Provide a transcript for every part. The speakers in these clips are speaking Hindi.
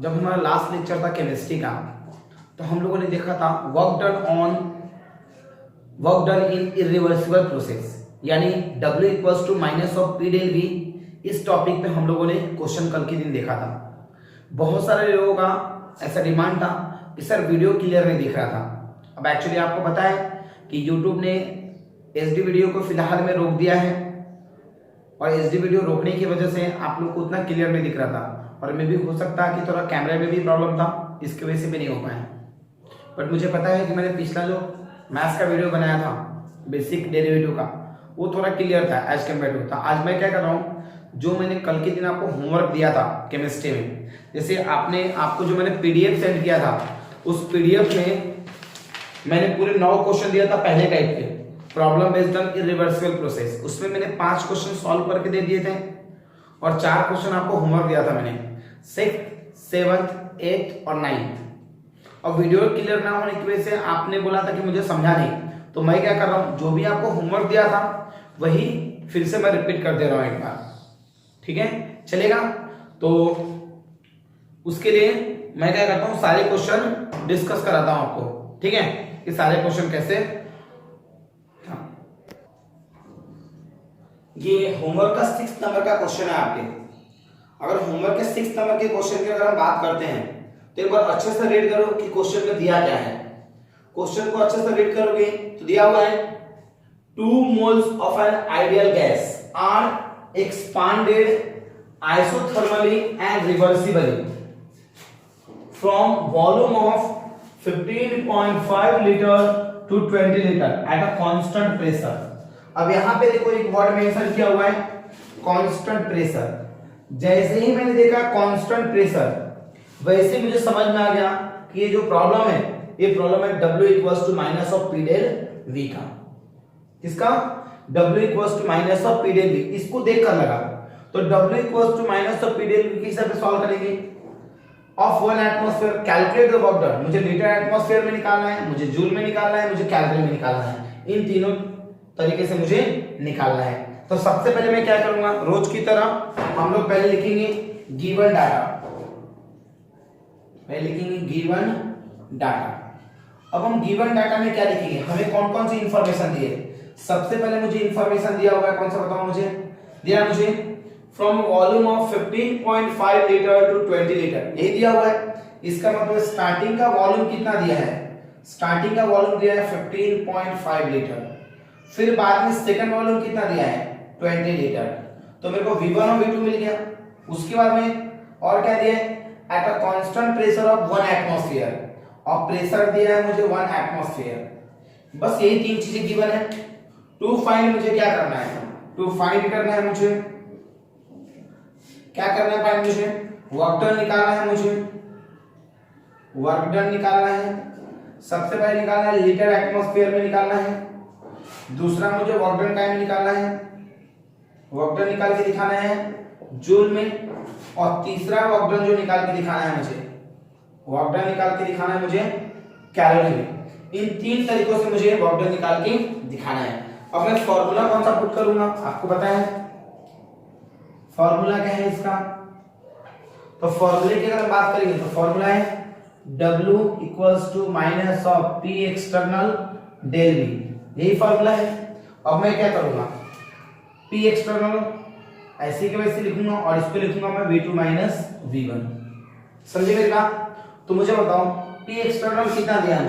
जब हमारा लास्ट लेक्चर था केमिस्ट्री का, तो हम लोगों ने देखा था work done in irreversible process, यानी W equals to minus of P del V। इस टॉपिक पे हम लोगों ने क्वेश्चन कल के दिन देखा था। बहुत सारे लोगों का ऐसा डिमांड था कि सर वीडियो क्लियर नहीं दिख रहा था। अब एक्चुअली आपको पता है कि YouTube ने HD वीडियो को फिलहाल में रोक दिया है, और HD वीडियो रोकने की वजह से आप लोग को उतना क्लियर नहीं दिख रहा था, और मे भी हो सकता है कि थोड़ा कैमरे में भी प्रॉब्लम था, इसकी वजह से भी नहीं हो पाया। बट मुझे पता है कि मैंने पिछला जो मैथ्स का वीडियो बनाया था बेसिक डेरिवेटिव का, वो थोड़ा क्लियर था एज कम्पेयर टू था। आज मैं क्या कर रहा हूँ, जो मैंने कल के दिन आपको होमवर्क दिया था केमिस्ट्री में, जैसे आपको जो मैंने PDF सेंड किया था, उस PDF में मैंने पूरे 9 क्वेश्चन दिया था पहले टाइप के, problem based on irreversible process. उसमें मैंने 5 क्वेश्चन सॉल्व करके दे दिए थे, और 4 क्वेश्चन आपको होमवर्क दिया था मैंने 6th, 7th, 8th और 9th। और वीडियो क्लियर ना होने की वजह से आपने बोला था कि मुझे समझा नहीं, तो मैं क्या कर रहा हूँ, जो भी आपको होमवर्क दिया था वही फिर से मैं रिपीट कर दे रहा हूँ एक बार। ठीक है, चलेगा? तो उसके लिए मैं क्या करता हूँ, सारे क्वेश्चन डिस्कस कराता हूँ आपको। ठीक है, कि सारे क्वेश्चन कैसे। ये होमवर्क का 6 नंबर का क्वेश्चन है आपके। अगर होमवर्क के 6 नंबर के क्वेश्चन की अगर हम बात करते हैं, तो एक बार अच्छे से रीड करो कि क्वेश्चन में दिया क्या है। क्वेश्चन को अच्छे से रीड करोगे तो दिया हुआ है 2 moles of an ideal gas are expanded isothermally and reversibly from volume of 15.5 liter to 20 liter at a constant pressure। अब यहां पे देखो एक वर्ड मेंशन किया हुआ है कांस्टेंट प्रेशर। जैसे ही मैंने देखा कांस्टेंट प्रेशर, वैसे मुझे समझ में आ गया कि ये जो प्रॉब्लम है, ये प्रॉब्लम है W equals to minus of P del V का। किसका? W equals to minus of P del V। इसको देखकर लगा, तो W equals to minus of P del V किस तरह सॉल्व करेंगे? Of 1 atmosphere, calculate the work done. मुझे लीटर एटमॉस्फेयर में निकालना है, मुझे जूल में निकालना है, मुझे कैलोरी में निकालना है। इन तीनों तरीके से मुझे निकालना है। तो सबसे पहले मैं क्या करूंगा, रोज की तरह हम लोग पहले लिखेंगे गिवन डाटा। पहले लिखेंगे गिवन डाटा। अब हम गिवन डाटा में क्या लिखेंगे, हमें कौन कौन सी इंफॉर्मेशन दी है। सबसे पहले मुझे इंफॉर्मेशन दिया हुआ है, कौन सा बताओ मुझे, दिया मुझे from volume of 15.5 litre to 20 litre, यही दिया हुआ है। इसका मतलब स्टार्टिंग का वॉल्यूम कितना दिया है, स्टार्टिंग का वॉल्यूम दिया है 15.5 लीटर। फिर बाद में सेकंड वॉल्यूम कितना दिया है 20 लीटर। तो मेरे को V1 और V2 मिल गया। उसके बाद में और क्या दिया है, at a constant pressure of 1 atmosphere, और प्रेशर दिया है मुझे 1 एटमॉस्फेयर। बस यही 3 चीजें गिवन है। टू फाइंड मुझे क्या करना है, टू फाइंड करना है मुझे, क्या करना है फाइंड, मुझे वर्क डन निकालना है, मुझे वर्क डन निकालना है। सबसे पहले निकालना है लीटर एटमॉस्फेयर में निकालना है। दूसरा मुझे वर्क डन टाइम निकालना है, वर्क डन निकाल के दिखाना है जूल में। और तीसरा वर्क डन जो निकाल के दिखाना है मुझे, वर्क डन निकाल के दिखाना है मुझे कैलोरी में। इन 3 तरीकों से मुझे वर्क डन निकाल के दिखाना है। अब मैं फॉर्मूला कौन सा पुट करूंगा, आपको पता है फॉर्मूला क्या है इसका। तो फॉर्मूले की अगर बात करेंगे तो फॉर्मूला है W equals to minus of P external del V, यही फॉर्मूला है। अब मैं क्या करूंगा, P एक्सटर्नल ऐसे के वैसे लिखूंगा, और इस पे लिखूंगा मैं V2 माइनस V1। समझे मेरी बात? तो मुझे बताओ P एक्सटर्नल कितना दिया है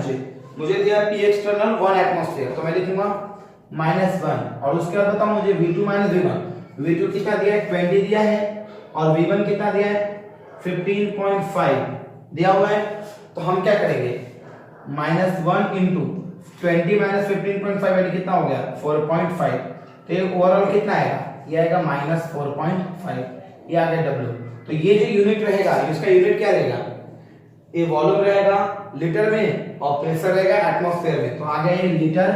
मुझे दिया P एक्सटर्नल 1 एटमॉस्फेयर, तो मैं लिखूंगा -1। और उसके बाद बताओ मुझे V2 माइनस V1, V2 कितना दिया है 20 दिया है, और V1 कितना दिया है 15.5 दिया हुआ है। तो हम क्या करेंगे, -1 इंटू 20 माइनस 15.5 यानी कितना हो गया 4.5। तो ये ओवरऑल कितना आएगा, ये आएगा -4.5, ये आ गया W। तो ये जो यूनिट रहेगा, इसका यूनिट क्या रहेगा, ये वॉल्यूम रहेगा लीटर में, और प्रेशर रहेगा एटमॉस्फेयर में। तो आ गया ये लीटर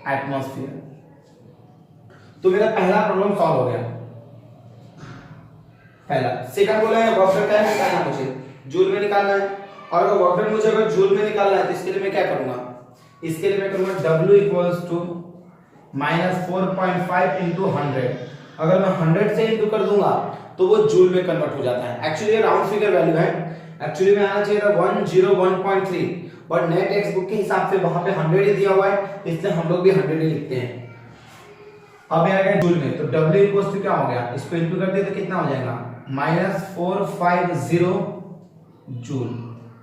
एटमॉस्फेयर। तो मेरा पहला प्रॉब्लम सॉल्व हो गया, पहला। सेकंड बोला है वर्क डन क्या निकालना है मुझे, जूल में निकालना है। और अगर वर्क डन मुझे अगर जूल में निकालना है, तो इसके लिए मैं क्या करूंगा, इसके लिए मैं करूंगा W इक्वल्स टू -4.5 इंटू 100। अगर मैं 100 से इंटू कर दूंगा तो वो जूल में कन्वर्ट हो जाता है। एक्चुअली ये राउंड फिगर वैल्यू है, एक्चुअली में आना चाहिए था 101.3, बट नए टेक्स्ट बुक के हिसाब से वहां पे 100 ही दिया हुआ है, इसलिए हम लोग भी 100 ही लिखते हैं। अब यहाँ गए जूल में, तो W इक्वल्स टू क्या हो गया, इसको इनटू कर दे तो कितना हो जाएगा -450 जूल।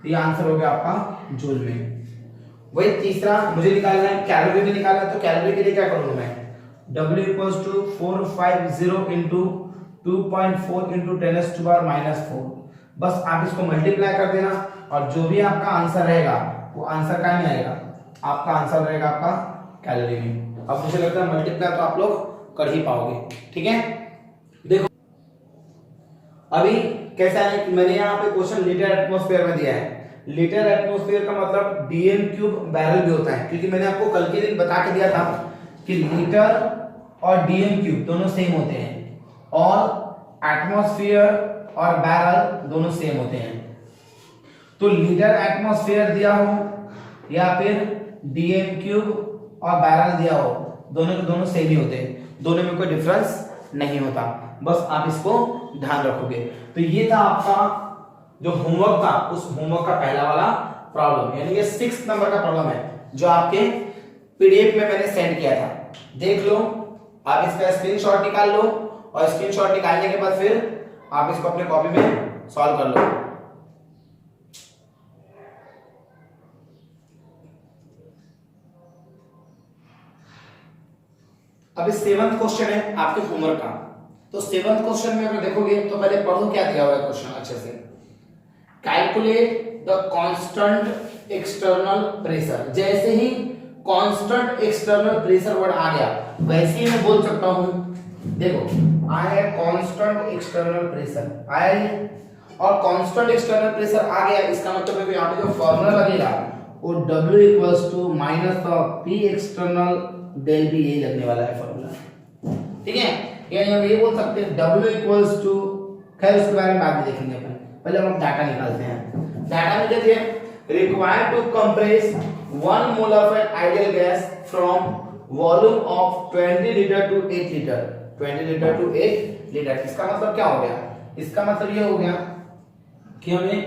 ये आंसर हो गया आपका जूल में। वही तीसरा मुझे निकालना है, कैलोरी में निकालना है, तो कैलोरी के लिए क्या करूंगा मैं, W equals to 450 into 2.4 into 10⁻⁻⁴। बस आप इसको मल्टीप्लाई कर देना और जो भी आपका आंसर रहेगा वो आंसर कहाँ में आएगा, आपका आंसर रहेगा आपका कैलोरी में। अब मुझे लगता है मल्टीप्लाई तो आप लोग कर ही पाओगे, ठीक है। देखो अभी कैसा है कि मैंने यहाँ पे क्वेश्चन लीटर एटमॉस्फेयर में दिया है। लीटर एटमॉस्फेयर का मतलब dm³ बैरल भी होता है, क्योंकि मैंने आपको कल के दिन बता के दिया था कि लीटर और dm³ दोनों सेम होते हैं और एटमॉस्फेयर और बैरल दोनों सेम होते हैं। तो लीटर एटमॉस्फेयर दिया हो या फिर dm³ और बैरल दिया हो, दोनों के दोनों सेम ही होते हैं, दोनों में कोई डिफरेंस नहीं होता। बस आप इसको ध्यान रखोगे। तो ये था आपका जो होमवर्क था, उस होमवर्क का पहला वाला प्रॉब्लम, यानी कि 6 नंबर का प्रॉब्लम है जो आपके पीडीएफ में मैंने सेंड किया था। देख लो, आप इसका स्क्रीनशॉट निकाल लो और स्क्रीनशॉट निकालने के बाद फिर आप इसको अपने कॉपी में सॉल्व कर लो। अब 7वां क्वेश्चन है आपके होमवर्क का। तो 7वां क्वेश्चन में अगर देखोगे तो पहले पढ़ो क्या दिया हुआ है क्वेश्चन अच्छे से। Calculate the constant external pressure. जैसे ही कांस्टेंट एक्सटर्नल प्रेशर वर्ड आ गया वैसे ही मैं बोल सकता हूं, देखो आया है कांस्टेंट एक्सटर्नल प्रेशर, आया है, और कांस्टेंट एक्सटर्नल प्रेशर आ गया, इसका मतलब है कि यहां पे जो फार्मूला लगेगा वो W equals to minus of P external del B, यही लगने वाला है फार्मूला, ठीक है। यानी हम ये बोल सकते हैं W इक्वल्स टू, खैर उसके बारे में बाद में देखेंगे अपन, पहले हम डाटा निकालते हैं। डाटा में देखिए, required to compress 1 mole of an ideal gas from volume of 20 litre to 8 litre, 20 litre to 8 litre. इसका मतलब क्या हो गया, इसका मतलब ये हो गया कि हमें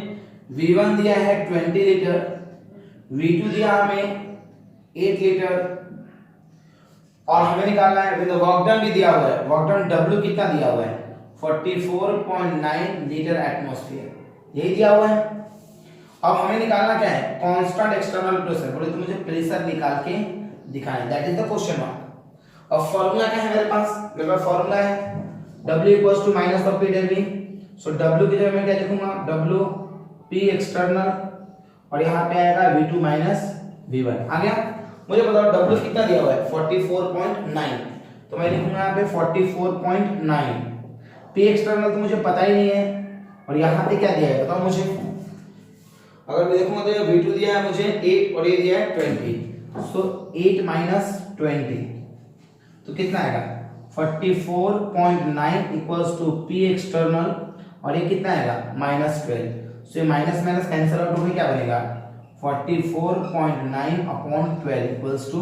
V1 दिया है 20 लीटर, V2 दिया हमें 8 लीटर, और हमें निकालना है वर्क डन भी दिया हुआ है। वर्क डन W कितना दिया हुआ है, 44.9 लीटर एटमॉस्फेयर, यही दिया हुआ है। अब हमें निकालना क्या है, कांस्टेंट एक्सटर्नल प्रेशर। बोले तो मुझे प्रेशर निकाल के दिखाएं, that is the question mark. अब फार्मूला क्या है मेरे पास, मेरे पास फार्मूला है W equals to minus of P del V। So W की जगह मैं क्या लिखूंगा, W P एक्सटर्नल, और यहाँ पे आएगा V2 माइनस V1। आ गया। मुझे बताओ W कितना दिया हुआ है, 44.9, तो मैं लिखूंगा यहाँ पे 44.9। P एक्सटर्नल तो मुझे पता ही नहीं है, और यहाँ पे क्या दिया है बताओ मुझे। अगर मैं देखूंगा तो V2 दिया है मुझे 8 और ये दिया है 20, सो 8 माइनस 20 तो कितना आएगा, 44.9 इक्वल्स टू P एक्सटर्नल, और ये कितना आएगा -12। सो ये माइनस माइनस कैंसिल आउट होकर क्या बनेगा, 44.9 upon 12 equals to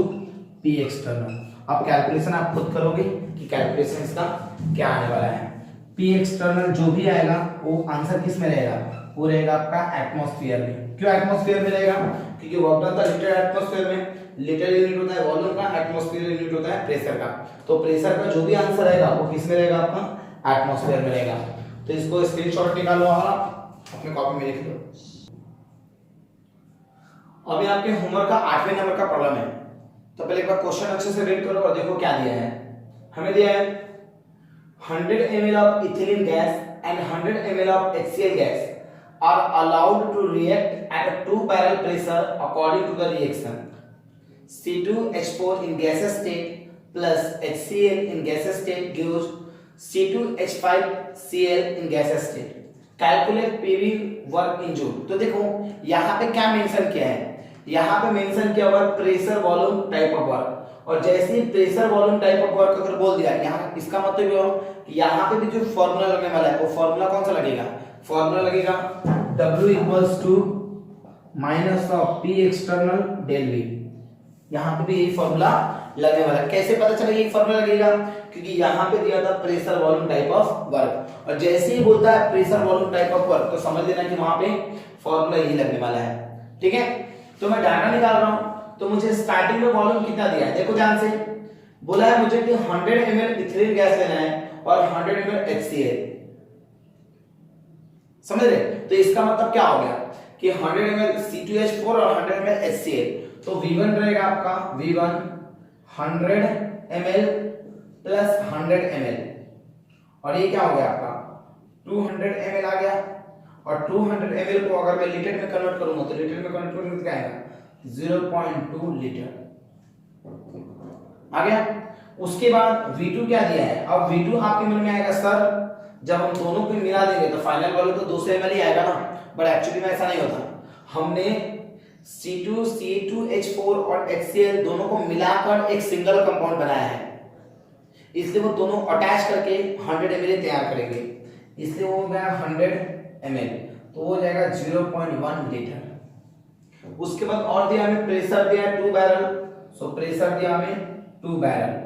P external. अब कैलकुलेशन आप खुद करोगे कि कैलकुलेशन इसका क्या आने वाला है। P एक्सटर्नल जो भी आएगा वो आंसर किस में रहेगा, वो रहेगा आपका एटमॉस्फेयर में। क्यों एटमॉस्फेयर में रहेगा, क्योंकि वर्क डन था लीटर एटमॉस्फेयर में, लीटर यूनिट होता है वॉल्यूम का, एटमॉस्फेयर यूनिट होता है प्रेशर का। तो प्रेशर का जो भी आंसर रहेगा वो किस में रहेगा, आपका एटमॉस्फेयर में रहेगा। तो इसको स्क्रीनशॉट निकालो और अपने कॉपी में लिख लो। अभी आपके होमवर्क का 8वें नंबर का प्रॉब्लम है, तो पहले एक बार क्वेश्चन अच्छे से रीड करो और देखो क्या दिया है। हमें दिया है 100 ml of ethylene gas and 100 ml of HCl gas are allowed to react at a 2 barrel pressure according to the reaction. C2H4 in gaseous state plus HCl in gaseous state gives C2H5Cl in gaseous state. Calculate PV work in joule. तो देखो यहाँ पे क्या मेंशन किया है, यहाँ पे मेंशन किया हुआ है pressure volume type of work, और जैसे ही pressure volume type of work अगर बोल दिया यहाँ, इसका मतलब ये हो कि यहाँ पे भी जो फॉर्मूला लगने वाला है वो फॉर्मूला कौन सा लगेगा, फॉर्मूला लगेगा W equals to minus of P external del V। यहाँ पे भी यही फॉर्मूला लगने वाला है। कैसे पता चला ये फॉर्मूला लगेगा, क्योंकि यहाँ पे दिया था pressure volume type of work, और जैसे ही बोलता है pressure volume type of work तो समझ लेना कि वहां पे फॉर्मूला यही लगने वाला है। ठीक है, तो मैं डाटा निकाल रहा हूं, तो मुझे स्टार्टिंग में वॉल्यूम कितना दिया है, देखो ध्यान से, बोला है मुझे कि 100 ml इथेनॉल गैस लेना है और 100 ml HCl, समझ रहे? तो इसका मतलब क्या हो गया कि 100 ml C2H4 और 100 ml HCl, तो V1 रहेगा आपका V1 100 ml प्लस 100 ml, और ये क्या हो गया आपका 200 ml आ गया, और 200 ml को अगर मैं लीटर में कन्वर्ट करूंगा तो लीटर में कन्वर्ट करूंगा तो क्या आएगा 0.2 लीटर आ गया। उसके बाद V2 क्या दिया है, अब V2 आपके मन में आएगा सर जब हम दोनों को मिला देंगे तो फाइनल वैल्यू तो 200 ml ही आएगा ना, बट एक्चुअली में ऐसा नहीं होता, हमने C2 C2H4 और HCl दोनों को मिलाकर एक सिंगल कंपाउंड बनाया है, इसलिए वो दोनों अटैच करके 100 ml तैयार करेंगे, इसलिए वो हो गया 100 ml, तो वो जाएगा 0.1 लीटर। उसके बाद और दिया हमें प्रेशर दिया 2 बैरल, सो प्रेशर दिया हमें 2 बैरल।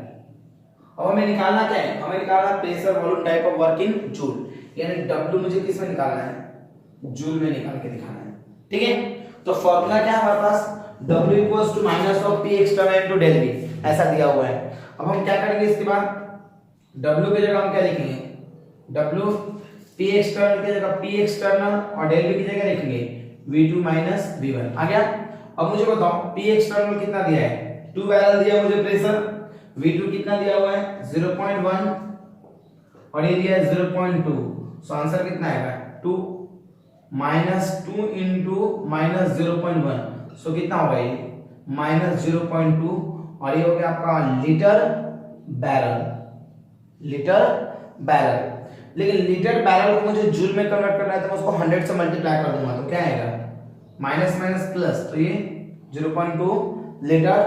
अब हमें निकालना क्या है, हमें निकालना pressure volume type of work in joule, यानी W मुझे किस में निकालना है, जूल में निकाल के दिखाना है। ठीक है, तो फॉर्मूला क्या है हमारे पास, W equals to minus of P external into del V, ऐसा दिया हुआ है। अब हम क्या करेंगे, इसके बाद W की जगह हम क्या लिखेंगे, W P एक्सटर्नल की जगह P एक्सटर्नल और डेल V की जगह लिखेंगे V2 माइनस V1 आ गया। अब मुझे बताओ P एक्सटर्नल कितना दिया है, 2 बैरल दिया मुझे प्रेशर, V2 कितना दिया हुआ है 0.1 और ये दिया है 0.2, सो आंसर कितना आएगा 2 माइनस 2 इंटू माइनस 0.1, सो कितना होगा ये माइनस 0.2, और ये हो गया आपका लीटर बैरल, लीटर बैरल। लेकिन लीटर बैरल को मुझे जूल में कन्वर्ट करना है तो मैं उसको 100 से मल्टीप्लाई कर दूंगा तो क्या आएगा माइनस माइनस प्लस, तो ये 0.2 लीटर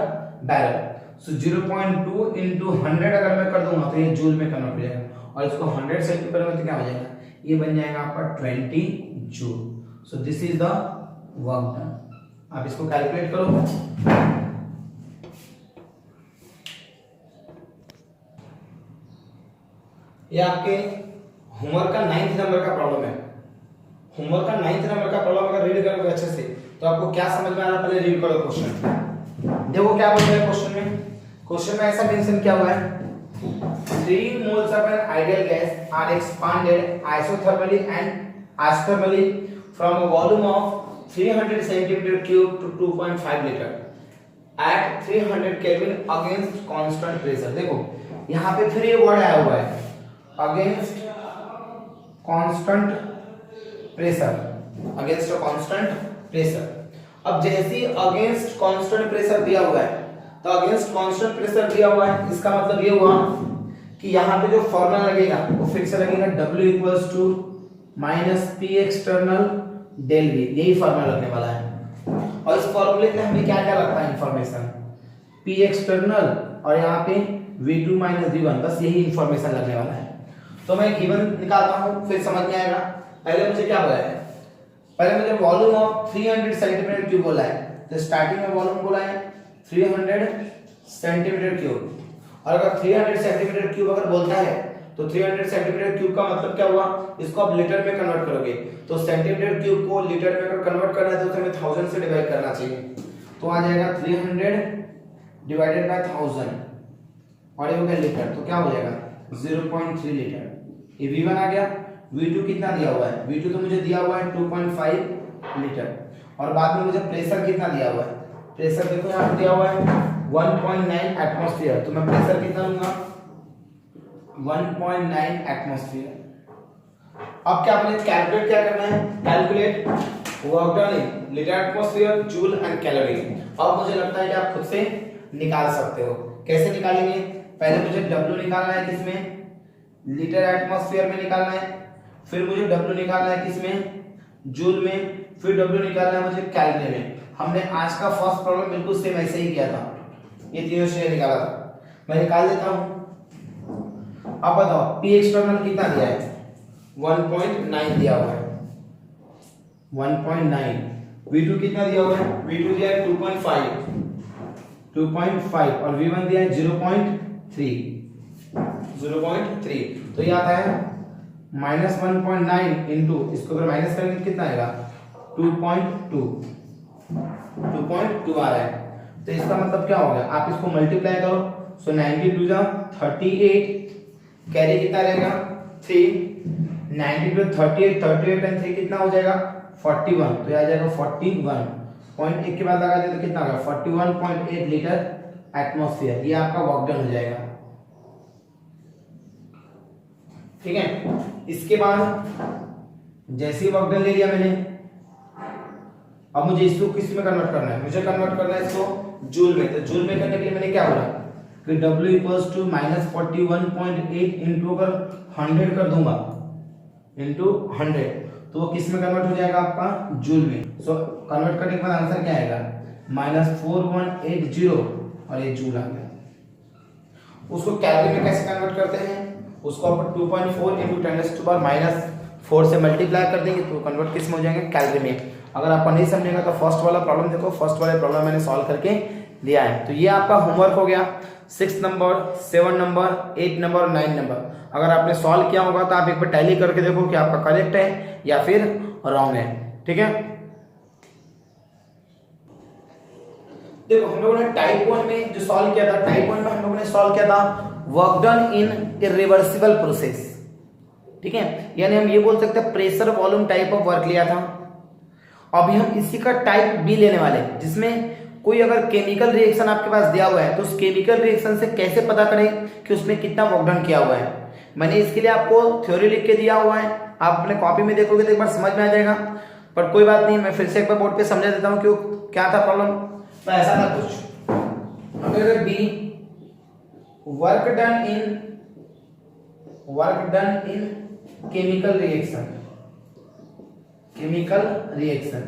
बैरल, सो 0.2 इंटू 100 अगर मैं कर दूंगा तो ये जूल में कन्वर्ट हो जाएगा, और इसको 100 से इंटू करेंगे तो क्या हो जाएगा, ये बन जाएगा आपका 20 joule. So this is the work done. आप इसको कैलकुलेट करो। ये आपके होमवर्क का 9th नंबर का प्रॉब्लम है, होमवर्क का 9th नंबर का प्रॉब्लम अगर रीड करोगे अच्छे से तो आपको क्या समझ में आ रहा है, पहले रीड करो क्वेश्चन। देखो क्या बोल रहा है क्वेश्चन में, क्वेश्चन में ऐसा मेंशन किया हुआ है 3 moles of an ideal gas are expanded isothermally and isothermally from a volume of 300 centimeter cube to 2.5 liter at 300 Kelvin against constant pressure। देखो यहाँ पे फिर ये वर्ड आया हुआ है against constant pressure, against a constant pressure। अब जैसे ही against constant pressure दिया हुआ है तो against constant pressure दिया हुआ है, इसका मतलब ये हुआ कि यहाँ पे जो फॉर्मूला लगेगा वो फिर से लगेगा W equals to minus P external del V, यही फॉर्मूला लगने वाला है। और इस फॉर्मूले में हमें क्या क्या लगता है इंफॉर्मेशन, P एक्सटर्नल और यहाँ पे V2 माइनस V1, बस यही इंफॉर्मेशन लगने वाला है। तो मैं गिवन निकालता हूँ फिर समझ में आएगा। पहले मुझे क्या बोला है, पहले मुझे वॉल्यूम ऑफ 300 सेंटीमीटर क्यूब बोला है, तो स्टार्टिंग में वॉल्यूम बोला है 300 सेंटीमीटर क्यूब, और अगर 300 सेंटीमीटर क्यूब अगर बोलता है तो 300 सेंटीमीटर क्यूब का मतलब क्या हुआ, इसको आप लीटर में कन्वर्ट करोगे तो सेंटीमीटर क्यूब को लीटर में अगर कन्वर्ट करना है तो हमें 1000 से डिवाइड करना चाहिए, तो आ जाएगा 300 डिवाइडेड बाय 1000 और ये हो गया लीटर, तो क्या हो जाएगा 0.3 लीटर। ये V1 आ गया, V2 कितना दिया हुआ है, V2 तो मुझे दिया हुआ है 2.5 लीटर, और बाद में मुझे प्रेशर कितना दिया हुआ है, प्रेशर देखो यहाँ पे दिया हुआ है 1.9 एटमॉस्फेयर, तो मैं प्रेशर कितना लूंगा 1.9 एटमॉस्फेयर। अब क्या अपने कैलकुलेट क्या करना है, calculate work done in litre atmosphere joule and calorie. अब मुझे लगता है कि आप खुद से निकाल सकते हो, कैसे निकालेंगे, पहले मुझे W निकालना है किसमें, लीटर एटमॉस्फेयर में निकालना है, फिर मुझे W निकालना है किसमें, जूल में, फिर W निकालना है मुझे कैलोरी में। हमने आज का फर्स्ट प्रॉब्लम बिल्कुल सेम ऐसे ही किया था, ये तीनों चीजें निकाला था, मैं निकाल देता हूं। अब बताओ P एक्सटर्नल कितना दिया है 1.9 दिया हुआ है 1.9, V2 कितना दिया हुआ है, V2 दिया है 2.5 और V1 दिया है 0.3। 0.3, तो ये आता है -1.9 इंटू, इसको अगर माइनस करेंगे कितना आएगा 2.2 आ रहा है। तो इसका मतलब क्या हो गया, आप इसको मल्टीप्लाई करो, सो 90 टू जा 38, कैरी कितना रहेगा 3, 90 टू 38, 38 एंड 3 कितना हो जाएगा 41, तो ये आ जाएगा 41.1 के बाद लगा दे तो कितना होगा 41.8 लीटर एटमॉस्फेयर, ये आपका वर्क डन हो जाएगा। ठीक है, इसके बाद जैसे ही वर्क डन ले लिया मैंने, अब मुझे इसको किस में कन्वर्ट करना है, मुझे कन्वर्ट करना है इसको जूल में। तो जूल में करने के लिए मैंने क्या बोला कि W इक्वल्स टू -41.8 इंटू अगर 100 कर दूंगा इंटू 100, तो वो किस में कन्वर्ट हो जाएगा आपका जूल में। सो कन्वर्ट करने के बाद आंसर क्या आएगा -4180, और ये जूल आ गया। उसको कैलोरी में कैसे कन्वर्ट करते हैं, उसको आप 2.4 इंटू 10⁻⁻4 से मल्टीप्लाई कर देंगे तो कन्वर्ट किस में हो जाएंगे कैलोरी में। अगर आपको नहीं समझेगा तो फर्स्ट वाला प्रॉब्लम देखो, फर्स्ट वाले प्रॉब्लम मैंने सॉल्व करके दिया है। तो ये आपका होमवर्क हो गया 6 नंबर, 7 नंबर, 8 नंबर और 9 नंबर। अगर आपने सॉल्व किया होगा तो आप एक बार टैली करके देखो कि आपका करेक्ट है या फिर रॉन्ग है। ठीक है, देखो हम लोगों ने टाइप 1 में जो सॉल्व किया था, टाइप 1 में हम लोगों ने सॉल्व किया था work done in irreversible process. ठीक है, यानी हम ये बोल सकते हैं pressure volume type of work लिया था। अभी हम इसी का टाइप बी लेने वाले हैं, जिसमें कोई अगर केमिकल रिएक्शन आपके पास दिया हुआ है तो उस केमिकल रिएक्शन से कैसे पता करें कि उसमें कितना वर्क डन किया हुआ है। मैंने इसके लिए आपको थ्योरी लिख के दिया हुआ है, आप अपने कॉपी में देखोगे तो एक बार समझ में आ जाएगा, पर कोई बात नहीं, मैं फिर से एक बार बोर्ड पे समझा देता हूँ क्यों क्या था प्रॉब्लम। तो ऐसा था कुछ, अगर बी work done in chemical reaction,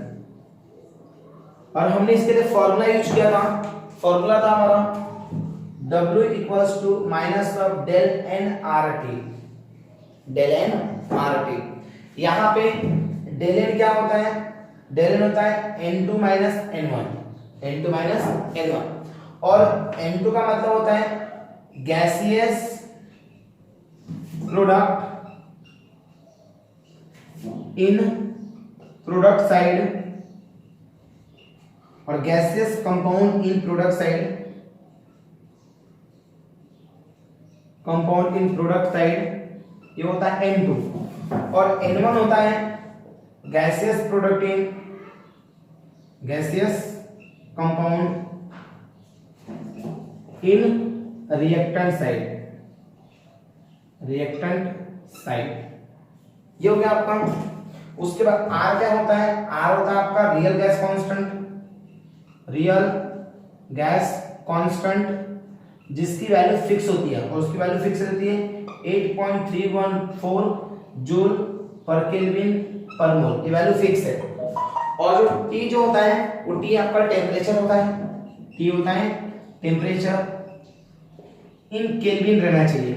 और हमने इसके लिए फॉर्मूला यूज किया था। फॉर्मूला था हमारा W equals to minus of del n R T. यहाँ पे डेल एन क्या होता है, डेल एन होता है N2 माइनस N1, और N2 का मतलब होता है gaseous product in product side, और gaseous compound in product side, ये होता है N2, और N1 होता है gaseous compound in reactant side. ये हो गया आपका। उसके बाद R क्या होता है, R होता है आपका रियल गैस कांस्टेंट जिसकी वैल्यू फिक्स होती है, और उसकी वैल्यू फिक्स रहती है 8.314 जूल पर केल्विन पर मोल, ये वैल्यू फिक्स है। और जो T जो होता है वो T आपका टेम्परेचर होता है, T होता है टेम्परेचर इन केल्विन रहना चाहिए।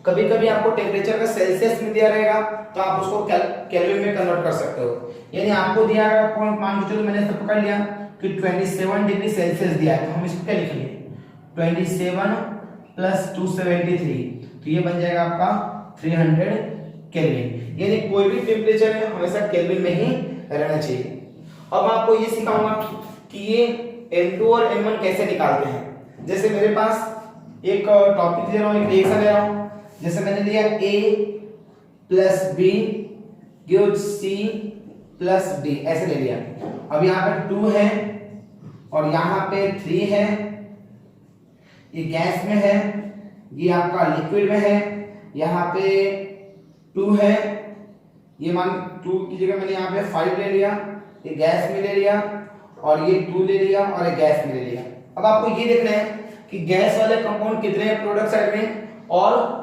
कभी कभी आपको टेम्परेचर का सेल्सियस में दिया रहेगा तो आप उसको केल्विन में कन्वर्ट कर सकते हो। यानी आपको दिया रहेगा पॉइंट, मान के चलो मैंने सब पकड़ लिया कि 27 डिग्री सेल्सियस दिया है, तो हम इसको क्या लिखेंगे 27 प्लस 273, तो ये बन जाएगा आपका 300 केल्विन। यानी कोई भी टेम्परेचर में हमेशा केल्विन में ही रहना चाहिए। अब मैं आपको ये सिखाऊंगा कि ये N2 और N1 कैसे निकालते हैं। जैसे मेरे पास एक टॉपिक ले रहा हूँ, एक रिएक्शन ले रहा हूँ, जैसे मैंने लिया A plus B gives C plus D, ऐसे ले लिया। अब यहाँ पे 2 है और यहाँ पे 3 है, ये गैस में है, ये आपका लिक्विड में है, यहाँ पे 2 है, ये मान 2 की जगह मैंने यहाँ पे 5 ले लिया, ये गैस में ले लिया, और ये 2 ले लिया और ये गैस में ले लिया। अब आपको ये देखना है कि गैस वाले कंपाउंड कितने हैं प्रोडक्ट साइड में, और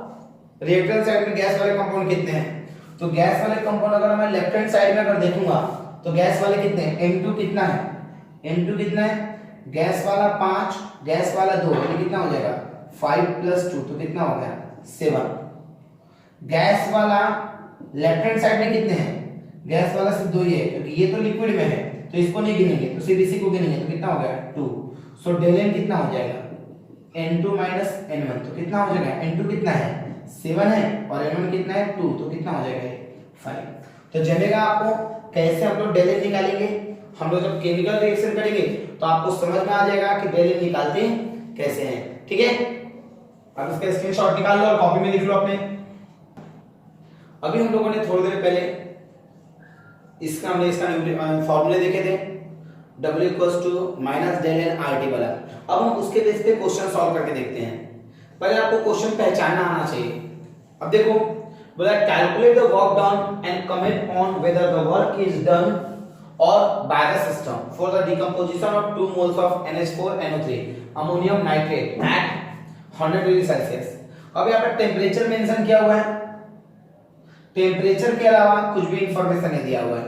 रिएक्टेंट साइड में गैस वाले कंपाउंड कितने हैं। तो गैस वाले कंपाउंड अगर मैं लेफ्ट हैंड साइड में अगर देखूंगा तो गैस वाले कितने हैं, N2 कितना है, N2 कितना है, गैस वाला 5, गैस वाला 2, यानी कितना हो जाएगा 5 प्लस 2, तो कितना हो गया 7। गैस वाला लेफ्ट हैंड साइड में कितने हैं, गैस वाला सिर्फ 2 ही है, क्योंकि ये तो लिक्विड में है तो इसको नहीं गिनेंगे, तो सिर्फ इसी को गिनेंगे, तो कितना हो गया 2। सो डेल एन कितना हो जाएगा N2 माइनस N1, तो कितना हो जाएगा N2 कितना है 7 है और N1 कितना है 2, तो कितना हो जाएगा 5। तो जमेगा आपको कैसे हम लोग डेल एन निकालेंगे। हम लोग जब केमिकल रिएक्शन करेंगे तो आपको समझ में आ जाएगा कि डेल एन निकालते कैसे हैं, ठीक है। अब इसका स्क्रीनशॉट निकाल लो और कॉपी में लिख लो अपने। अभी हम लोगों ने थोड़ी देर पहले इसका फॉर्मूले देखे थे, W = -del n RT वाला। अब हम उसके बेस पे क्वेश्चन सॉल्व करके देखते हैं। पहले आपको क्वेश्चन पहचानना आना चाहिए। अब देखो बोला calculate the work done and comment on whether the work is done और by the system for the decomposition of 2 moles of NH4NO3 ammonium nitrate at 100 degree Celsius. अब यहाँ पे टेम्परेचर मेंशन किया हुआ है, टेम्परेचर के अलावा कुछ भी इंफॉर्मेशन नहीं दिया हुआ है,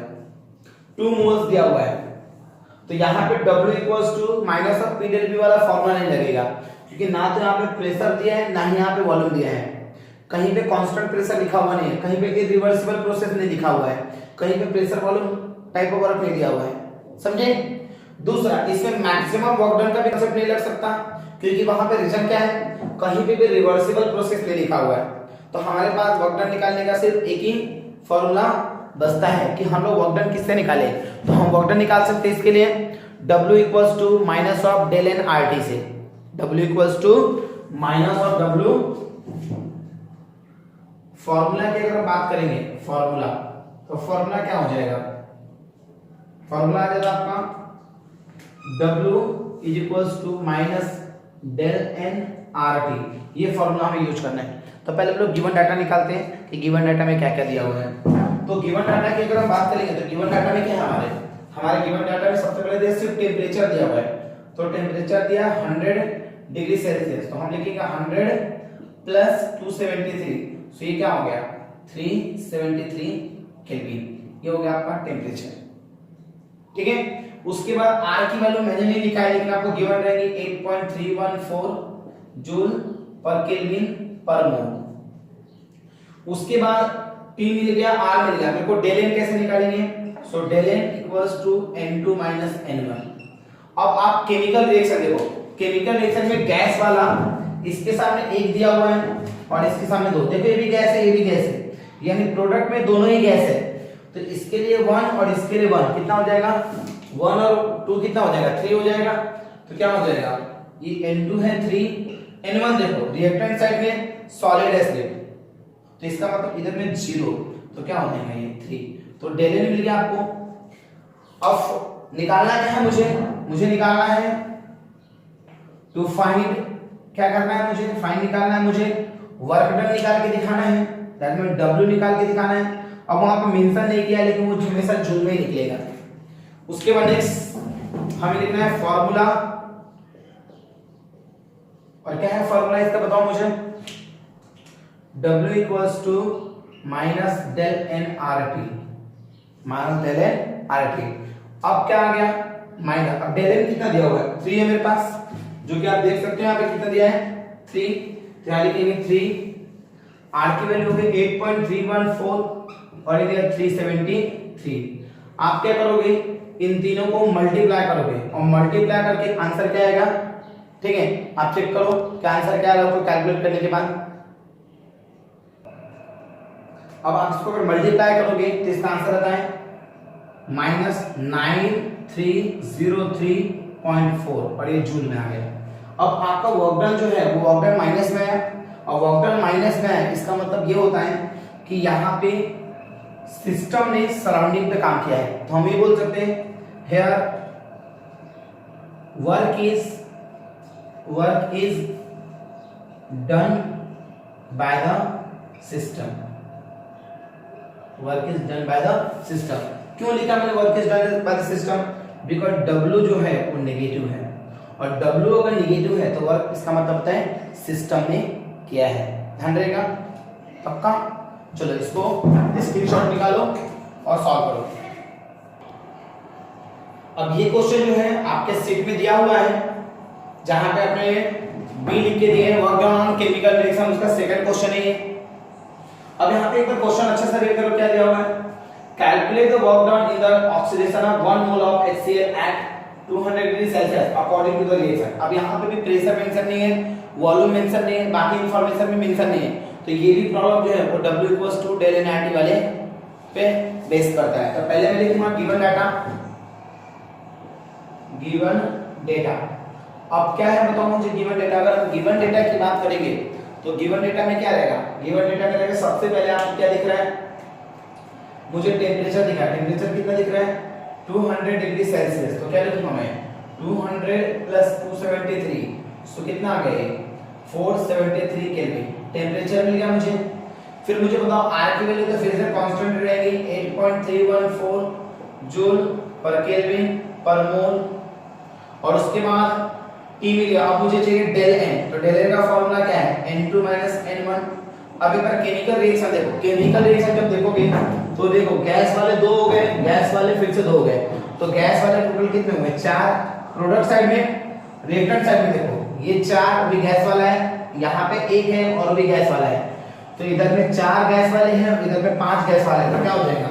2 moles दिया हुआ है। तो यहाँ पे W = -P del V वाला फॉर्मूला नहीं लगेगा, क्योंकि ना तो यहाँ पे प्रेशर दिया है ना ही यहाँ पे वॉल्यूम दिया है। कहीं पे कांस्टेंट प्रेशर लिखा हुआ नहीं है, कहीं पे इरिवर्सिबल प्रोसेस नहीं लिखा हुआ है, कहीं पे pressure volume type of work नहीं दिया हुआ है, समझे। दूसरा, इसमें मैक्सिमम वर्क डन का भी कांसेप्ट नहीं लग सकता, क्योंकि वहां पे रीजन क्या है, कहीं पे भी रिवर्सिबल प्रोसेस नहीं लिखा हुआ है। तो हमारे पास वर्क डन निकालने का सिर्फ एक ही फॉर्मूला बचता है कि हम लोग वर्क डन किससे निकालें। तो हम वर्क डन निकाल सकते हैं इसके लिए W = -del n RT से। W = -W फॉर्मूला की अगर बात करेंगे, फॉर्मूला तो फॉर्मूला क्या हो जाएगा, फॉर्मूला आ जाएगा आपका W = -del n RT। ये फॉर्मूला हमें यूज करना है। तो पहले हम लोग गिवन डाटा निकालते हैं कि गिवन डाटा में क्या क्या दिया हुआ है। तो गिवन डाटा की अगर हम बात करेंगे तो गिवन डाटा में क्या है, हमारे गिवन डाटा में सबसे पहले सिर्फ टेम्परेचर दिया हुआ है। तो टेम्परेचर दिया 100 डिग्री सेल्सियस, तो हम लिखेंगे 100 + 273, तो ये क्या हो गया 373 केल्विन। ये हो गया आपका टेम्परेचर, ठीक है। उसके बाद R की वैल्यू मैंने नहीं लिखा है, लेकिन आपको गिवन रहेगी 8.314 जूल पर केल्विन पर मोल। उसके बाद P मिल गया, R मिल गया, मेरे को डेल n कैसे निकालेंगे। So del n = N2 - N1। अब आप केमिकल रिएक्शन देखो, केमिकल रिएक्शन में गैस वाला इसके सामने एक दिया हुआ है और इसके सामने 2, देखो ये भी गैस है ये भी गैस है, यानी प्रोडक्ट में दोनों ही गैस है। तो इसके लिए 1 और इसके लिए 1 कितना हो जाएगा, 1 और 2 कितना हो जाएगा 3 हो जाएगा। तो क्या हो जाएगा, ये N2 है 3, N1 देखो रिएक्टेंट साइड में सॉलिड है स्लिप, तो इसका मतलब इधर में 0, तो क्या हो जाएगा ये 3। तो डेल n मिल गया आपको। अब निकालना क्या है, मुझे निकालना है टू फाइंड, क्या करना है मुझे, फाइंड निकालना है मुझे, वर्क डन निकाल के दिखाना है, दैट मीन W निकाल के दिखाना है। अब वहां पे मेंशन नहीं किया, लेकिन वो हमेशा जूल में ही निकलेगा। उसके बाद नेक्स्ट हमें लिखना है फॉर्मूला, और क्या है फॉर्मूला इसका बताओ मुझे, W = -del n RT, -del n RT। अब क्या आ गया माइनस, अब डेल n कितना दिया हुआ है 3 है मेरे पास, जो कि आप देख सकते हो यहाँ पे कितना दिया है 3, तो यहाँ लिखेंगे 3, R की वैल्यू हो गई 8.314 और इधर 373। आप क्या करोगे, इन तीनों को मल्टीप्लाई करोगे और मल्टीप्लाई करके आंसर क्या आएगा, ठीक है। आप चेक करो क्या आंसर क्या आएगा, कैलकुलेट करने के बाद। अब आप इसको अगर मल्टीप्लाई करोगे तो इसका आंसर आता है -9303.4 और ये जूल में आ गया। अब आपका वर्क डन जो है वो वर्क डन माइनस में है, और वर्क डन माइनस में है इसका मतलब ये होता है कि यहाँ पे सिस्टम ने सराउंडिंग पे काम किया है। तो हम ये बोल सकते हैं here work is done by the system, work is done by the system. क्यों लिखा मैंने work is done by the system, because W जो है वो नेगेटिव है, और W अगर नेगेटिव है तो वर्क इसका मतलब होता है सिस्टम ने किया है। ध्यान रहेगा पक्का। चलो इसको स्क्रीनशॉट निकालो और सॉल्व करो। अब ये क्वेश्चन जो है आपके सीट में दिया हुआ है, जहां पे आपने बी लिख के दिए हैं work done on chemical reaction, उसका सेकंड क्वेश्चन है ये। अब यहाँ पे एक बार क्वेश्चन अच्छे से रीड करो क्या दिया हुआ है, calculate the work done in the oxidation of 1 mole of HCl at 200 degree Celsius according to the reaction. अब यहाँ पे भी प्रेशर मेंशन नहीं है, वॉल्यूम मेंशन नहीं है, बाकी इंफॉर्मेशन भी मेंशन नहीं है, तो ये भी प्रॉब्लम जो है वो W equals to del n R T वाले पे बेस करता है। तो पहले मैं लिखूंगा गिवन डेटा। अब क्या है बताओ मुझे गिवन डेटा। अगर हम गिवन डेटा की बात करेंगे तो गिवन डेटा में क्या रहेगा, गिवन डेटा में रहेगा सबसे पहले आपको क्या दिख रहा है, मुझे टेम्परेचर दिखा है। टेम्परेचर कितना दिख रहा है 200 डिग्री सेल्सियस। तो क्या लिखूंगा मैं 200 प्लस 273, तो कितना आ गया 473 केल्विन टेम्परेचर मिल गया मुझे। फिर मुझे बताओ आर की वैल्यू तो फिर से कांस्टेंट रहेगी 8.314 जूल पर केल्विन पर मोल। और उसके बाद T मिल गया। अब मुझे चाहिए डेल n, तो डेल n का फॉर्मूला क्या है n2 n1। अब एक बार केमिकल रिएक्शन देखो, केमिकल रिएक्शन जब देखोगे तो देखो गैस वाले दो हो गए, गैस वाले फिर से दो हो गए, तो गैस वाले टोटल कितने हुए 4। प्रोडक्ट साइड में, रिएक्टेंट साइड में देखो ये 4 भी गैस वाला है, यहाँ पे 1 है और भी गैस वाला है, तो इधर में 4 गैस वाले हैं, इधर में 5 गैस वाले हैं, तो क्या हो जाएगा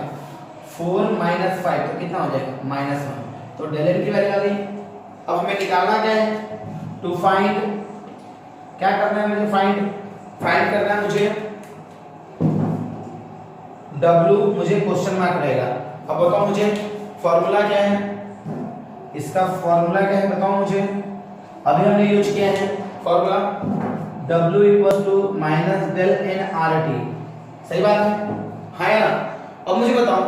4 - 5, तो कितना हो जाएगा -1। तो डेल n की वैल्यू आ गई। अब हमें निकालना क्या है, टू फाइंड, क्या करना है मुझे, फाइंड करना है मुझे W, मुझे क्वेश्चन मार्क रहेगा। अब बताओ मुझे फॉर्मूला क्या है, इसका फॉर्मूला क्या है बताओ मुझे। अभी हमने यूज किया है formula W equals to minus del n R T, सही बात है ना। अब मुझे बताओ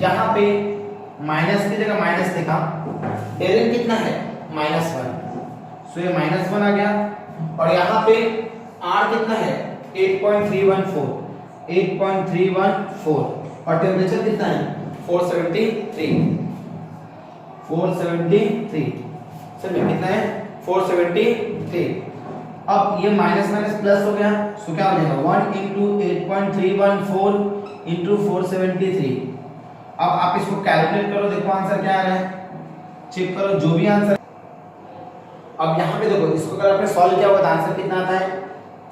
यहाँ पे माइनस की जगह माइनस लिखा, डेल एन कितना है -1, सो ये -1 आ गया। और यहाँ पे R कितना है 8.314 और टेम्परेचर कितना है 473 सर कितना है 473। अब ये माइनस माइनस प्लस हो गया, सो क्या हो जाएगा 1 × 8.314 × 473। अब आप इसको कैलकुलेट करो, देखो आंसर क्या आ रहा है, चेक करो जो भी आंसर। अब यहाँ पे देखो इसको अगर आपने सॉल्व किया होगा तो आंसर कितना आता है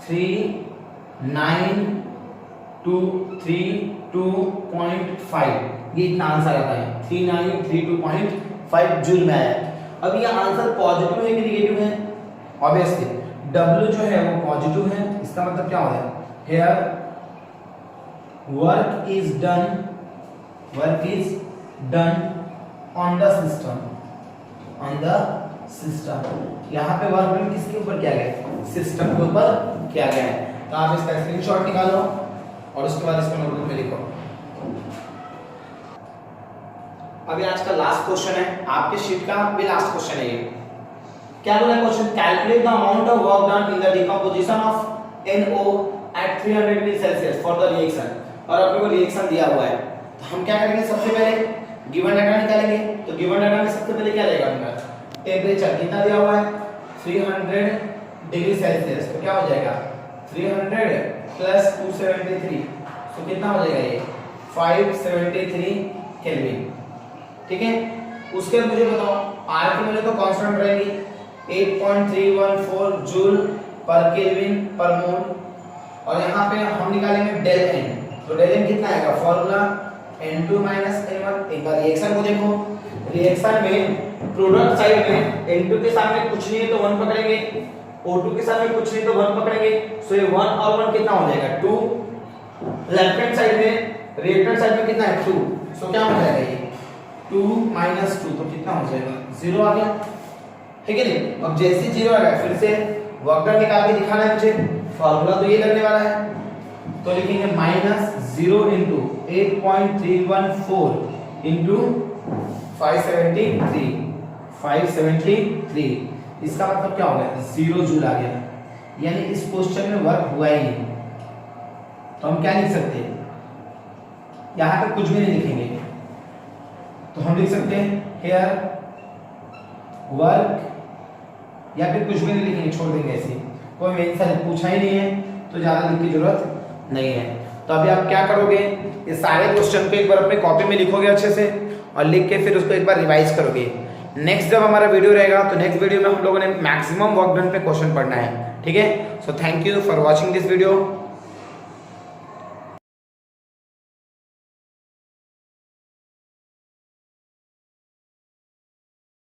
3932.5, ये इतना आंसर आता है 3932.5 जूल में आया। अब ये आंसर पॉजिटिव है कि नेगेटिव है, ऑब्वियसली W जो है वो पॉजिटिव है, इसका मतलब क्या हो रहा है here work is done on the system. यहाँ पे वर्क डन किसके ऊपर किया गया है, सिस्टम के ऊपर किया गया है। तो आप इसका स्क्रीनशॉट निकालो और उसके बाद इसको नोटबुक में लिखो। अभी आज का लास्ट क्वेश्चन है, आपके शीट का भी लास्ट क्वेश्चन है ये। क्या बोला question, calculate the amount of work done in the decomposition of NO at 300 degree Celsius for the reaction. और अपने को रिएक्शन दिया हुआ है, तो हम क्या करेंगे सबसे पहले गिवन डाटा निकालेंगे। तो गिवन डाटा में सबसे पहले क्या रहेगा अपना टेम्परेचर कितना दिया हुआ है 300 डिग्री सेल्सियस, तो क्या हो जाएगा 300 प्लस 273, तो कितना हो जाएगा ये 573 केल्विन, ठीक है। उसके बाद मुझे बताओ R की वैल्यू तो कांस्टेंट रहेगी 8.314 जूल पर केल्विन पर मोल। और यहाँ पे हम निकालेंगे डेल n, तो डेल n कितना आएगा फॉर्मूला n2 - n1। एक बार रिएक्शन को देखो, रिएक्शन में प्रोडक्ट साइड में n2 के सामने कुछ नहीं है तो 1 पकड़ेंगे, O2 के सामने कुछ नहीं तो 1 पकड़ेंगे, सो ये 1 और 1 कितना हो जाएगा 2। लेफ्ट हैंड साइड में रिएक्टेंट साइड में कितना है 2, सो क्या हो जाएगा ये 2 - 2, तो कितना हो जाएगा 0 आ गया, ठीक है नहीं। अब जैसे 0 आ गया फिर से वर्क डन निकाल के दिखाना है मुझे, फार्मूला तो ये लगने वाला है, तो लिखेंगे -0 × 8.314 × 573। इसका मतलब क्या हो गया 0 जूल आ गया, यानी इस क्वेश्चन में वर्क हुआ ही नहीं। तो हम क्या लिख सकते हैं, यहाँ पे कुछ भी नहीं लिखेंगे, तो हम लिख सकते हैं हियर वर्क, या फिर कुछ भी नहीं लिखेंगे, छोड़ देंगे ऐसे, कोई मेन सा पूछा ही नहीं है तो ज्यादा लिखने की जरूरत नहीं है। तो अभी आप क्या करोगे, ये सारे क्वेश्चन को एक बार अपने कॉपी में लिखोगे अच्छे से और लिख के फिर उसको एक बार रिवाइज करोगे। नेक्स्ट जब हमारा वीडियो रहेगा तो नेक्स्ट वीडियो में हम लोगों ने मैक्सिमम वर्क डन पे क्वेश्चन पढ़ना है, ठीक है। So thank you for watching this video.